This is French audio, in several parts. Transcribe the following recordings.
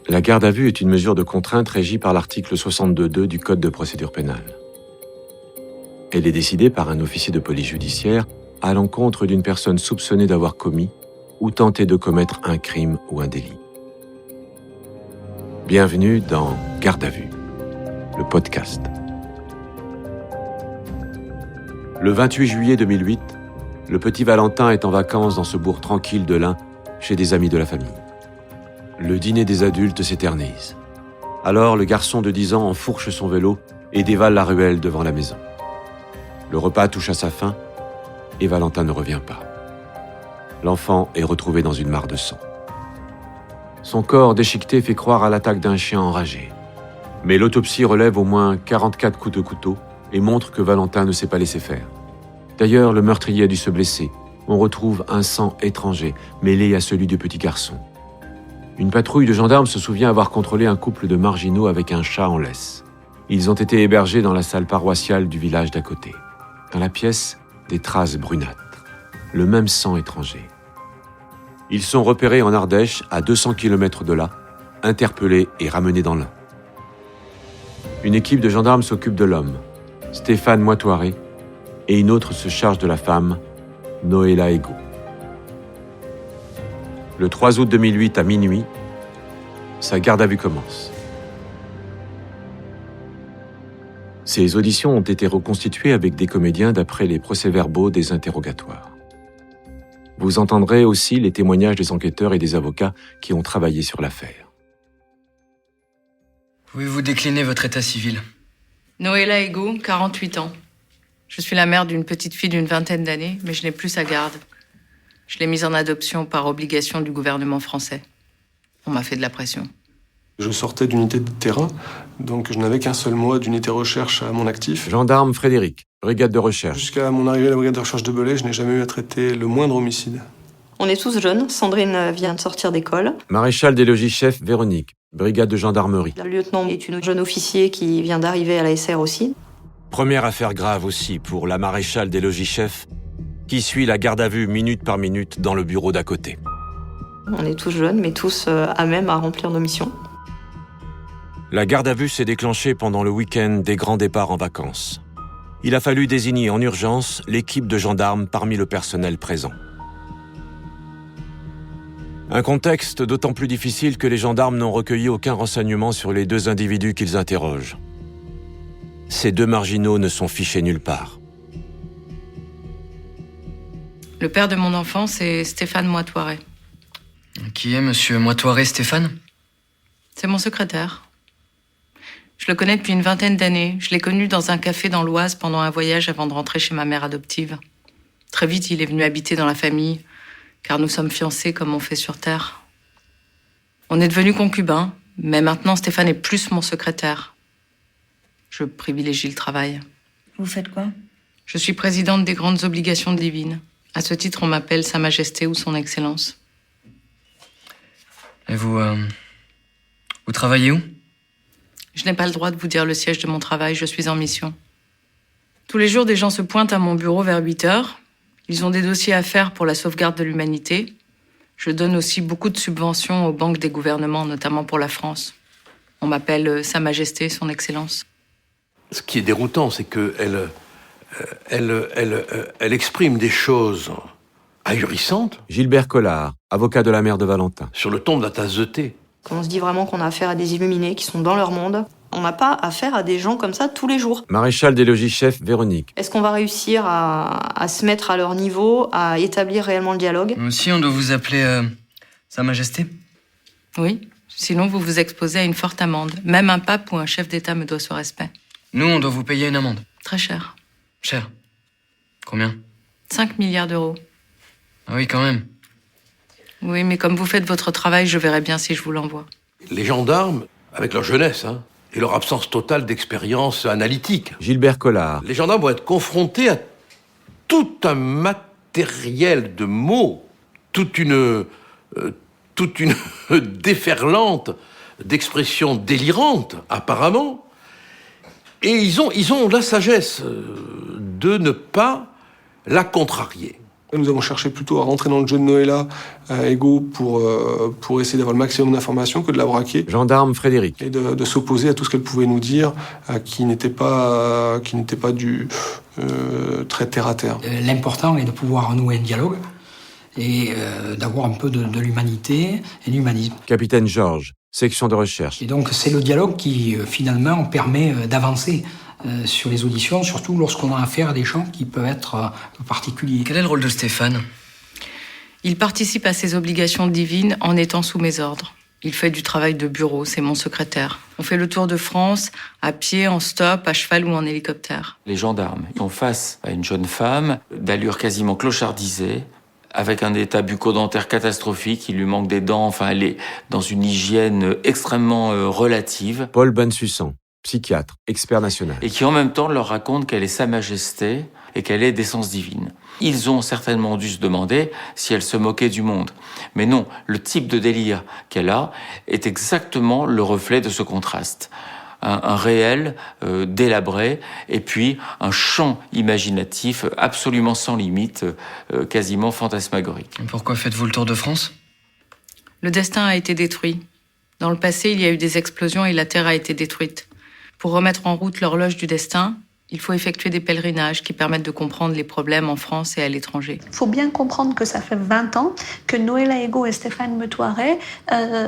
La garde à vue est une mesure de contrainte régie par l'article 62.2 du Code de procédure pénale. Elle est décidée par un officier de police judiciaire à l'encontre d'une personne soupçonnée d'avoir commis ou tenté de commettre un crime ou un délit. Bienvenue dans Garde à vue, le podcast. Le 28 juillet 2008, le petit Valentin est en vacances dans ce bourg tranquille de l'Ain, chez des amis de la famille. Le dîner des adultes s'éternise. Alors, le garçon de 10 ans enfourche son vélo et dévale la ruelle devant la maison. Le repas touche à sa fin et Valentin ne revient pas. L'enfant est retrouvé dans une mare de sang. Son corps déchiqueté fait croire à l'attaque d'un chien enragé. Mais l'autopsie relève au moins 44 coups de couteau et montre que Valentin ne s'est pas laissé faire. D'ailleurs, le meurtrier a dû se blesser. On retrouve un sang étranger, mêlé à celui du petit garçon. Une patrouille de gendarmes se souvient avoir contrôlé un couple de marginaux avec un chat en laisse. Ils ont été hébergés dans la salle paroissiale du village d'à côté. Dans la pièce, des traces brunâtres. Le même sang étranger. Ils sont repérés en Ardèche, à 200 km de là, interpellés et ramenés dans l'Ain. Une équipe de gendarmes s'occupe de l'homme, Stéphane Moitoiré, et une autre se charge de la femme, Noëlla Ego. Le 3 août 2008 à minuit, sa garde à vue commence. Ces auditions ont été reconstituées avec des comédiens d'après les procès-verbaux des interrogatoires. Vous entendrez aussi les témoignages des enquêteurs et des avocats qui ont travaillé sur l'affaire. Pouvez-vous décliner votre état civil? Noëlla Ego, 48 ans. Je suis la mère d'une petite fille d'une vingtaine d'années, mais je n'ai plus sa garde. Je l'ai mise en adoption par obligation du gouvernement français. On m'a fait de la pression. Je sortais d'unité de terrain, donc je n'avais qu'un seul mois d'unité recherche à mon actif. Gendarme Frédéric, brigade de recherche. Jusqu'à mon arrivée à la brigade de recherche de Belay, je n'ai jamais eu à traiter le moindre homicide. On est tous jeunes. Sandrine vient de sortir d'école. Maréchal des logis-chefs Véronique, brigade de gendarmerie. Le lieutenant est une jeune officier qui vient d'arriver à la SR aussi. Première affaire grave aussi pour la maréchale des logis-chefs, qui suit la garde à vue minute par minute dans le bureau d'à côté. On est tous jeunes, mais tous à même à remplir nos missions. La garde à vue s'est déclenchée pendant le week-end des grands départs en vacances. Il a fallu désigner en urgence l'équipe de gendarmes parmi le personnel présent. Un contexte d'autant plus difficile que les gendarmes n'ont recueilli aucun renseignement sur les deux individus qu'ils interrogent. Ces deux marginaux ne sont fichés nulle part. Le père de mon enfant, c'est Stéphane Moitoiré. Qui est monsieur Moitoiré, Stéphane? C'est mon secrétaire. Je le connais depuis une vingtaine d'années. Je l'ai connu dans un café dans l'Oise pendant un voyage avant de rentrer chez ma mère adoptive. Très vite, il est venu habiter dans la famille, car nous sommes fiancés comme on fait sur Terre. On est devenus concubins, mais maintenant Stéphane est plus mon secrétaire. Je privilégie le travail. Vous faites quoi? Je suis présidente des grandes obligations divines. À ce titre, on m'appelle Sa Majesté ou Son Excellence. Et vous travaillez où? Je n'ai pas le droit de vous dire le siège de mon travail, je suis en mission. Tous les jours, des gens se pointent à mon bureau vers 8 heures. Ils ont des dossiers à faire pour la sauvegarde de l'humanité. Je donne aussi beaucoup de subventions aux banques des gouvernements, notamment pour la France. On m'appelle Sa Majesté, Son Excellence. Ce qui est déroutant, c'est qu'elle exprime des choses ahurissantes. Gilbert Collard, avocat de la mère de Valentin. Sur le ton de la tasse de thé. On se dit vraiment qu'on a affaire à des illuminés qui sont dans leur monde. On n'a pas affaire à des gens comme ça tous les jours. Maréchal des logis-chefs Véronique. Est-ce qu'on va réussir à se mettre à leur niveau, à établir réellement le dialogue? Nous aussi, on doit vous appeler Sa Majesté? Oui, sinon vous vous exposez à une forte amende. Même un pape ou un chef d'État me doit ce respect. Nous, on doit vous payer une amende. Très cher. Cher. Combien? 5 milliards d'euros. Ah oui, quand même. Oui, mais comme vous faites votre travail, je verrai bien si je vous l'envoie. Les gendarmes, avec leur jeunesse, et leur absence totale d'expérience analytique. Gilbert Collard. Les gendarmes vont être confrontés à tout un matériel de mots, toute une déferlante d'expressions délirantes, apparemment. Et ils ont la sagesse de ne pas la contrarier. Nous avons cherché plutôt à rentrer dans le jeu de Noëlla Ego pour essayer d'avoir le maximum d'informations que de la braquer. Gendarme Frédéric. Et de s'opposer à tout ce qu'elle pouvait nous dire, qui n'était pas du très terre à terre. L'important est de pouvoir nouer un dialogue et d'avoir un peu de l'humanité et l'humanisme. Capitaine Georges, section de recherche. Et donc c'est le dialogue qui finalement permet d'avancer sur les auditions, surtout lorsqu'on a affaire à des gens qui peuvent être particuliers. Quel est le rôle de Stéphane? Il participe à ses obligations divines en étant sous mes ordres. Il fait du travail de bureau, c'est mon secrétaire. On fait le tour de France, à pied, en stop, à cheval ou en hélicoptère. Les gendarmes sont face à une jeune femme d'allure quasiment clochardisée, avec un état bucco-dentaire catastrophique, il lui manque des dents, enfin elle est dans une hygiène extrêmement relative. Paul Bensussan, psychiatre, expert national. Et qui en même temps leur raconte qu'elle est Sa Majesté et qu'elle est d'essence divine. Ils ont certainement dû se demander si elle se moquait du monde. Mais non, le type de délire qu'elle a est exactement le reflet de ce contraste. Un réel délabré, et puis un champ imaginatif absolument sans limite, quasiment fantasmagorique. Pourquoi faites-vous le tour de France? Le destin a été détruit. Dans le passé, il y a eu des explosions et la Terre a été détruite. Pour remettre en route l'horloge du destin, il faut effectuer des pèlerinages qui permettent de comprendre les problèmes en France et à l'étranger. Il faut bien comprendre que ça fait 20 ans que Noëlla Ego et Stéphane Metoiré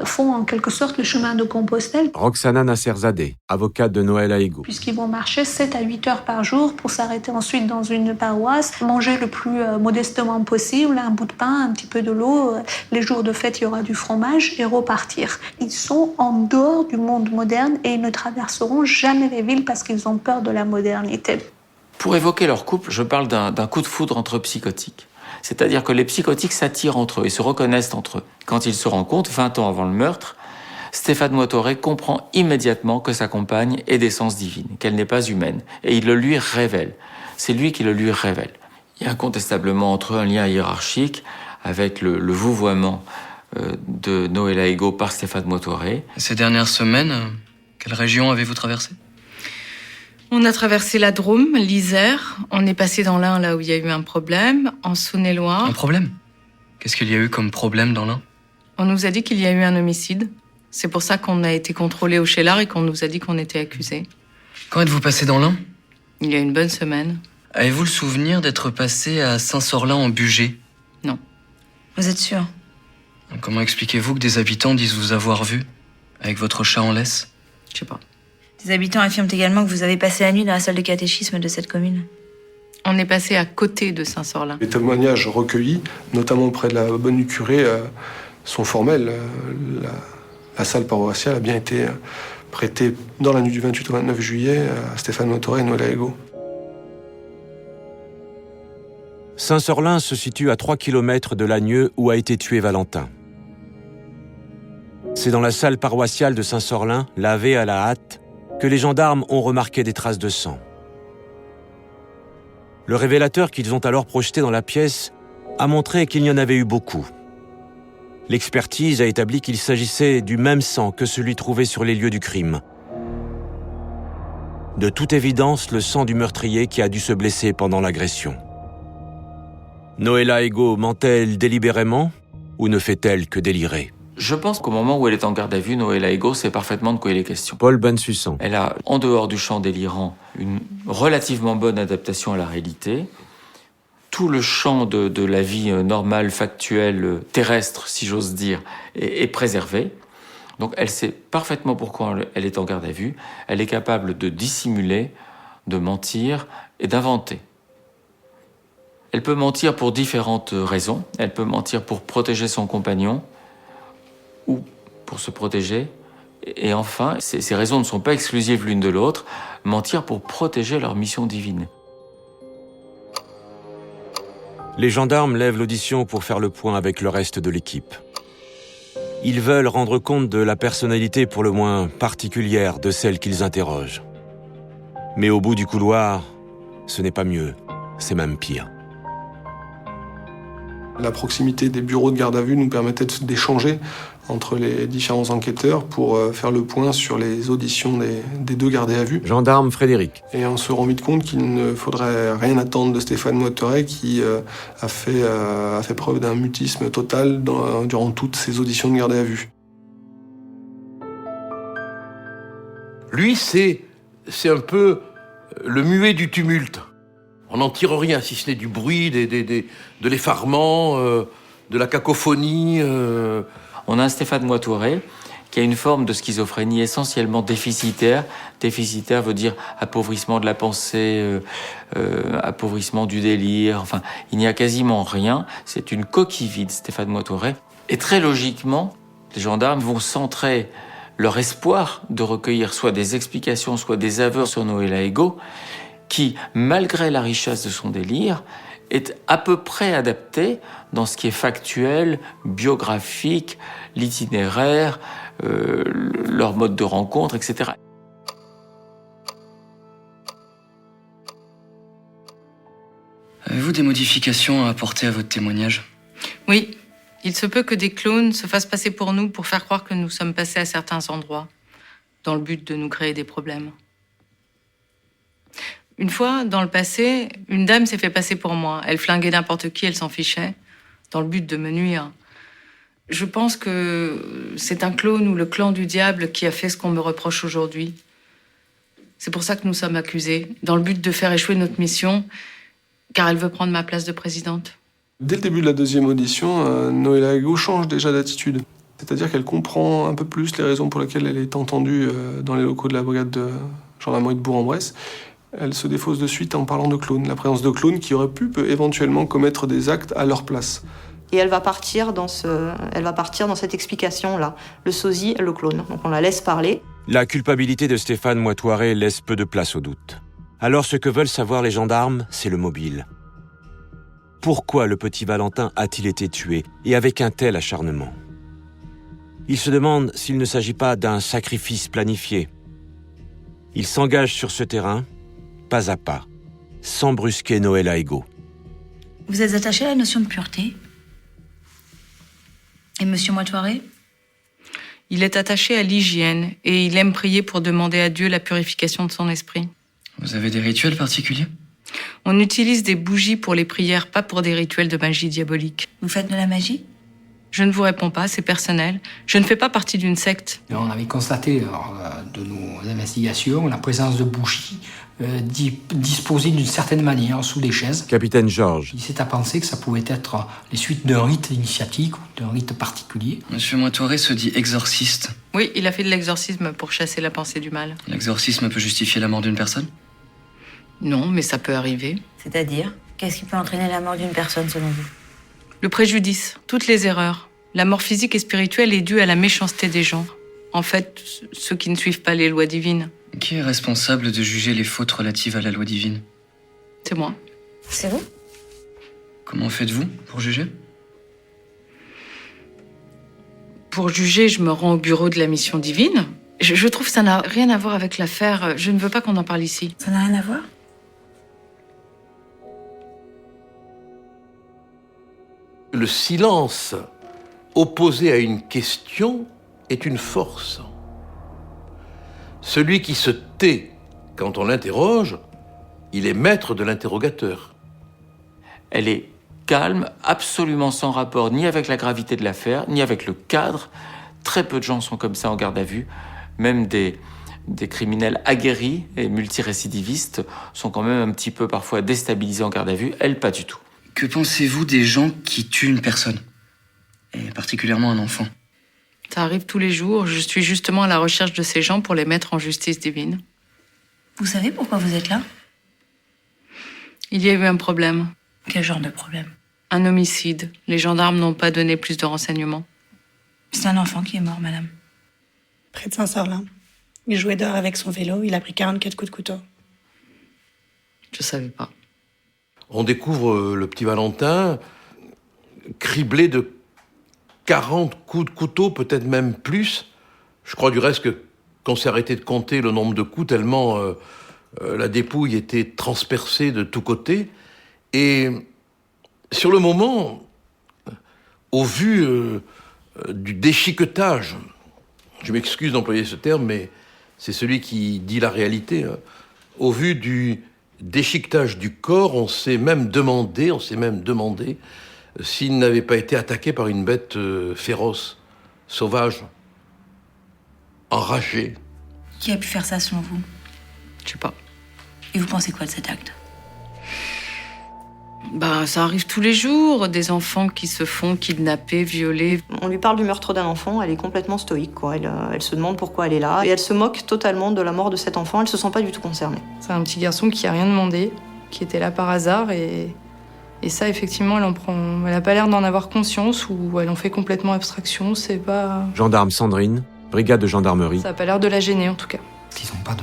font en quelque sorte le chemin de Compostelle. Roxana Nasserzadeh, avocate de Noëlla Ego. Puisqu'ils vont marcher 7 à 8 heures par jour pour s'arrêter ensuite dans une paroisse, manger le plus modestement possible, un bout de pain, un petit peu de l'eau, les jours de fête il y aura du fromage et repartir. Ils sont en dehors du monde moderne et ils ne traverseront jamais les villes parce qu'ils ont peur de la modernité. Pour évoquer leur couple, je parle d'un coup de foudre entre psychotiques. C'est-à-dire que les psychotiques s'attirent entre eux et se reconnaissent entre eux. Quand ils se rencontrent, 20 ans avant le meurtre, Stéphane Metoiré comprend immédiatement que sa compagne est d'essence divine, qu'elle n'est pas humaine. Et il le lui révèle. C'est lui qui le lui révèle. Il y a incontestablement entre eux un lien hiérarchique avec le vouvoiement de Noëlla Ego par Stéphane Metoiré. Ces dernières semaines, quelle région avez-vous traversé? On a traversé la Drôme, l'Isère. On est passé dans l'Ain, là où il y a eu un problème, en Saône-et-Loire. Un problème? Qu'est-ce qu'il y a eu comme problème dans l'Ain? On nous a dit qu'il y a eu un homicide. C'est pour ça qu'on a été contrôlés au Cheylard et qu'on nous a dit qu'on était accusés. Quand êtes-vous passé dans l'Ain? Il y a une bonne semaine. Avez-vous le souvenir d'être passé à Saint-Sorlin en Bugey? Non. Vous êtes sûr? Comment expliquez-vous que des habitants disent vous avoir vu, avec votre chat en laisse? Je sais pas. Des habitants affirment également que vous avez passé la nuit dans la salle de catéchisme de cette commune. On est passé à côté de Saint-Sorlin. Les témoignages recueillis, notamment auprès de la bonne du curé, sont formels. La salle paroissiale a bien été prêtée dans la nuit du 28 au 29 juillet à Stéphane Metoiré et Noëlla Ego. Saint-Sorlin se situe à 3 km de Lagnieu où a été tué Valentin. C'est dans la salle paroissiale de Saint-Sorlin, lavée à la hâte, que les gendarmes ont remarqué des traces de sang. Le révélateur qu'ils ont alors projeté dans la pièce a montré qu'il y en avait eu beaucoup. L'expertise a établi qu'il s'agissait du même sang que celui trouvé sur les lieux du crime. De toute évidence, le sang du meurtrier qui a dû se blesser pendant l'agression. Noëlla Ego ment-elle délibérément ou ne fait-elle que délirer? Je pense qu'au moment où elle est en garde à vue, Noëlla Ego sait parfaitement de quoi il est question. Paul Bensussan. Elle a, en dehors du champ délirant, une relativement bonne adaptation à la réalité. Tout le champ de la vie normale, factuelle, terrestre, si j'ose dire, est préservé. Donc elle sait parfaitement pourquoi elle est en garde à vue. Elle est capable de dissimuler, de mentir et d'inventer. Elle peut mentir pour différentes raisons. Elle peut mentir pour protéger son compagnon, ou pour se protéger. Et enfin, ces raisons ne sont pas exclusives l'une de l'autre, mentir pour protéger leur mission divine. Les gendarmes lèvent l'audition pour faire le point avec le reste de l'équipe. Ils veulent rendre compte de la personnalité pour le moins particulière de celle qu'ils interrogent. Mais au bout du couloir, ce n'est pas mieux, c'est même pire. La proximité des bureaux de garde à vue nous permettait d'échanger entre les différents enquêteurs pour faire le point sur les auditions des deux gardés à vue. Gendarme Frédéric. Et on se rendit compte qu'il ne faudrait rien attendre de Stéphane Moitoret qui a fait preuve d'un mutisme total durant toutes ces auditions de gardés à vue. Lui, c'est un peu le muet du tumulte. On n'en tire rien, si ce n'est du bruit, de l'effarement, de la cacophonie. On a un Stéphane Moitoret qui a une forme de schizophrénie essentiellement déficitaire. Déficitaire veut dire appauvrissement de la pensée, appauvrissement du délire. Enfin, il n'y a quasiment rien. C'est une coquille vide, Stéphane Moitoret. Et très logiquement, les gendarmes vont centrer leur espoir de recueillir soit des explications, soit des aveux sur Noëlla Ego, qui, malgré la richesse de son délire, est à peu près adapté dans ce qui est factuel, biographique, l'itinéraire, leur mode de rencontre, etc. Avez-vous des modifications à apporter à votre témoignage? Oui, il se peut que des clones se fassent passer pour nous pour faire croire que nous sommes passés à certains endroits, dans le but de nous créer des problèmes. Une fois, dans le passé, une dame s'est fait passer pour moi. Elle flinguait n'importe qui, elle s'en fichait, dans le but de me nuire. Je pense que c'est un clone ou le clan du diable qui a fait ce qu'on me reproche aujourd'hui. C'est pour ça que nous sommes accusés, dans le but de faire échouer notre mission, car elle veut prendre ma place de présidente. Dès le début de la deuxième audition, Noëlla Ego change déjà d'attitude. C'est-à-dire qu'elle comprend un peu plus les raisons pour lesquelles elle est entendue dans les locaux de la brigade de gendarmerie de Bourg-en-Bresse. Elle se défausse de suite en parlant de clones, la présence de clones qui auraient pu éventuellement commettre des actes à leur place. Et elle va partir dans cette explication-là, le sosie, le clone. Donc on la laisse parler. La culpabilité de Stéphane Moitoret laisse peu de place au doute. Alors ce que veulent savoir les gendarmes, c'est le mobile. Pourquoi le petit Valentin a-t-il été tué, et avec un tel acharnement? Ils se demandent s'il ne s'agit pas d'un sacrifice planifié. Ils s'engagent sur ce terrain, pas à pas, sans brusquer Noëlla Ego. Vous êtes attaché à la notion de pureté? Et Monsieur Moitoret? Il est attaché à l'hygiène et il aime prier pour demander à Dieu la purification de son esprit. Vous avez des rituels particuliers? On utilise des bougies pour les prières, pas pour des rituels de magie diabolique. Vous faites de la magie? Je ne vous réponds pas, c'est personnel. Je ne fais pas partie d'une secte. On avait constaté de nos investigations la présence de bougies disposées d'une certaine manière sous des chaises. Capitaine Georges. Il s'est à penser que ça pouvait être les suites d'un rite initiatique ou d'un rite particulier. Monsieur Moitoret se dit exorciste. Oui, il a fait de l'exorcisme pour chasser la pensée du mal. L'exorcisme peut justifier la mort d'une personne? Non, mais ça peut arriver. C'est-à-dire? Qu'est-ce qui peut entraîner la mort d'une personne selon vous? Le préjudice, toutes les erreurs. La mort physique et spirituelle est due à la méchanceté des gens. En fait, ceux qui ne suivent pas les lois divines. Qui est responsable de juger les fautes relatives à la loi divine? C'est moi. C'est vous? Comment faites-vous pour juger? Pour juger, je me rends au bureau de la mission divine. Je trouve que ça n'a rien à voir avec l'affaire. Je ne veux pas qu'on en parle ici. Ça n'a rien à voir? Le silence opposé à une question est une force. Celui qui se tait quand on l'interroge, il est maître de l'interrogateur. Elle est calme, absolument sans rapport ni avec la gravité de l'affaire, ni avec le cadre. Très peu de gens sont comme ça en garde à vue. Même des criminels aguerris et multirécidivistes sont quand même un petit peu parfois déstabilisés en garde à vue. Elle, pas du tout. Que pensez-vous des gens qui tuent une personne? Et particulièrement un enfant? Ça arrive tous les jours. Je suis justement à la recherche de ces gens pour les mettre en justice divine. Vous savez pourquoi vous êtes là? Il y a eu un problème. Quel genre de problème? Un homicide. Les gendarmes n'ont pas donné plus de renseignements. C'est un enfant qui est mort, madame. Près de Saint-Sorlin. Il jouait dehors avec son vélo, il a pris 44 coups de couteau. Je savais pas. On découvre le petit Valentin criblé de 40 coups de couteau, peut-être même plus. Je crois du reste qu'on s'est arrêté de compter le nombre de coups tellement la dépouille était transpercée de tous côtés. Et sur le moment, au vu du déchiquetage, je m'excuse d'employer ce terme, mais c'est celui qui dit la réalité, au vu du déchiquetage du corps, on s'est même demandé s'il n'avait pas été attaqué par une bête féroce, sauvage, enragée. Qui a pu faire ça selon vous? Je sais pas. Et vous pensez quoi de cet acte? Ça arrive tous les jours, des enfants qui se font kidnapper, violer. On lui parle du meurtre d'un enfant, elle est complètement stoïque, quoi. Elle se demande pourquoi elle est là, et elle se moque totalement de la mort de cet enfant, elle se sent pas du tout concernée. C'est un petit garçon qui a rien demandé, qui était là par hasard, et ça, effectivement, elle a pas l'air d'en avoir conscience, ou elle en fait complètement abstraction, c'est pas... Gendarme Sandrine, brigade de gendarmerie. Ça a pas l'air de la gêner, en tout cas. Ils n'ont pas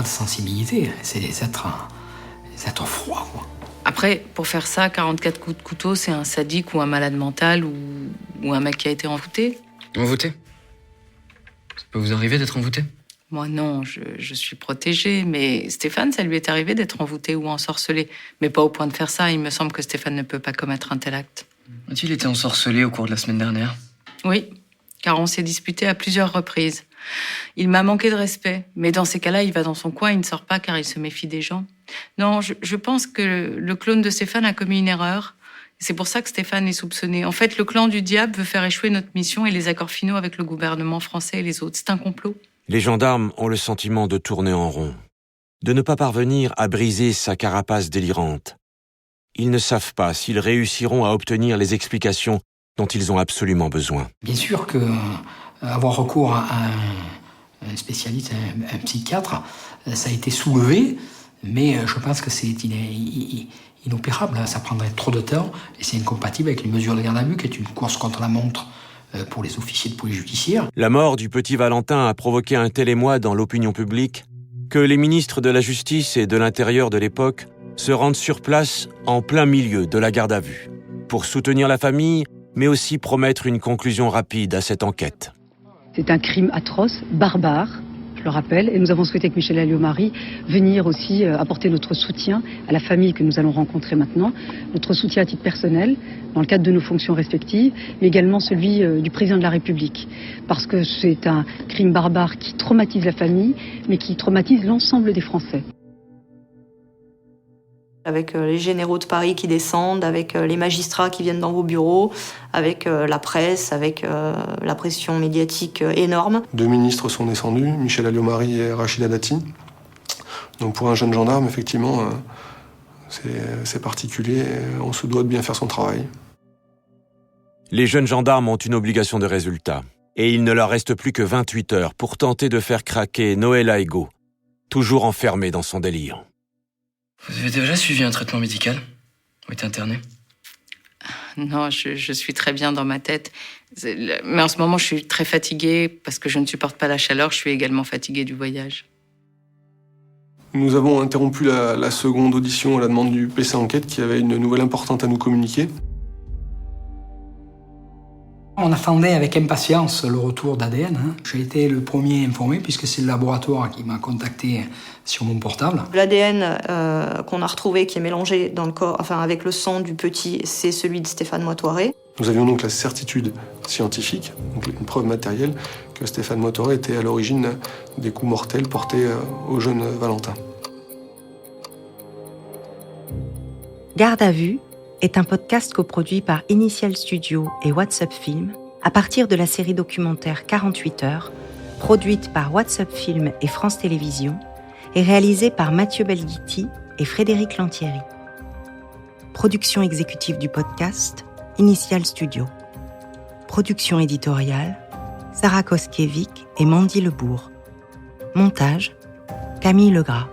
de sensibilité, c'est des êtres froids, quoi. Après, pour faire ça, 44 coups de couteau, c'est un sadique ou un malade mental ou un mec qui a été envoûté. Envoûté? Ça peut vous arriver d'être envoûté? Moi, non, je suis protégée. Mais Stéphane, ça lui est arrivé d'être envoûté ou ensorcelé. Mais pas au point de faire ça. Il me semble que Stéphane ne peut pas commettre un tel acte. A-t-il été ensorcelé au cours de la semaine dernière? Oui, car on s'est disputé à plusieurs reprises. Il m'a manqué de respect. Mais dans ces cas-là, il va dans son coin, il ne sort pas car il se méfie des gens. Non, je pense que le clone de Stéphane a commis une erreur. C'est pour ça que Stéphane est soupçonné. En fait, le clan du diable veut faire échouer notre mission et les accords finaux avec le gouvernement français et les autres. C'est un complot. Les gendarmes ont le sentiment de tourner en rond, de ne pas parvenir à briser sa carapace délirante. Ils ne savent pas s'ils réussiront à obtenir les explications dont ils ont absolument besoin. Bien sûr que avoir recours à un spécialiste, un psychiatre, ça a été soulevé, mais je pense que c'est inopérable. Ça prendrait trop de temps et c'est incompatible avec les mesures de garde à vue, qui est une course contre la montre pour les officiers de police judiciaire. La mort du petit Valentin a provoqué un tel émoi dans l'opinion publique que les ministres de la Justice et de l'Intérieur de l'époque se rendent sur place en plein milieu de la garde à vue pour soutenir la famille, mais aussi promettre une conclusion rapide à cette enquête. C'est un crime atroce, barbare, je le rappelle, et nous avons souhaité avec Michel Alliot-Marie venir aussi apporter notre soutien à la famille que nous allons rencontrer maintenant, notre soutien à titre personnel, dans le cadre de nos fonctions respectives, mais également celui du président de la République, parce que c'est un crime barbare qui traumatise la famille, mais qui traumatise l'ensemble des Français. Avec les généraux de Paris qui descendent, avec les magistrats qui viennent dans vos bureaux, avec la presse, avec la pression médiatique énorme. 2 ministres sont descendus, Michel Alliot-Marie et Rachida Dati. Donc pour un jeune gendarme, effectivement, c'est particulier, on se doit de bien faire son travail. Les jeunes gendarmes ont une obligation de résultat, et il ne leur reste plus que 28 heures pour tenter de faire craquer Noëlla Ego, toujours enfermée dans son délire. Vous avez déjà suivi un traitement médical? Ou été interné? Non, je suis très bien dans ma tête. Mais en ce moment, je suis très fatiguée parce que je ne supporte pas la chaleur. Je suis également fatiguée du voyage. Nous avons interrompu la seconde audition à la demande du PC Enquête qui avait une nouvelle importante à nous communiquer. On attendait avec impatience le retour d'ADN. J'ai été le premier informé puisque c'est le laboratoire qui m'a contacté sur mon portable. L'ADN qu'on a retrouvé, qui est mélangé dans le corps, enfin avec le sang du petit, c'est celui de Stéphane Moitoiré. Nous avions donc la certitude scientifique, donc une preuve matérielle, que Stéphane Moitoiré était à l'origine des coups mortels portés au jeune Valentin. Garde à vue est un podcast coproduit par Initial Studio et WhatsApp Film à partir de la série documentaire 48 heures, produite par WhatsApp Film et France Télévisions et réalisée par Mathieu Belghiti et Frédéric Lantieri. Production exécutive du podcast, Initial Studio. Production éditoriale, Sarah Koskiewicz et Mandy Lebourg. Montage, Camille Legras.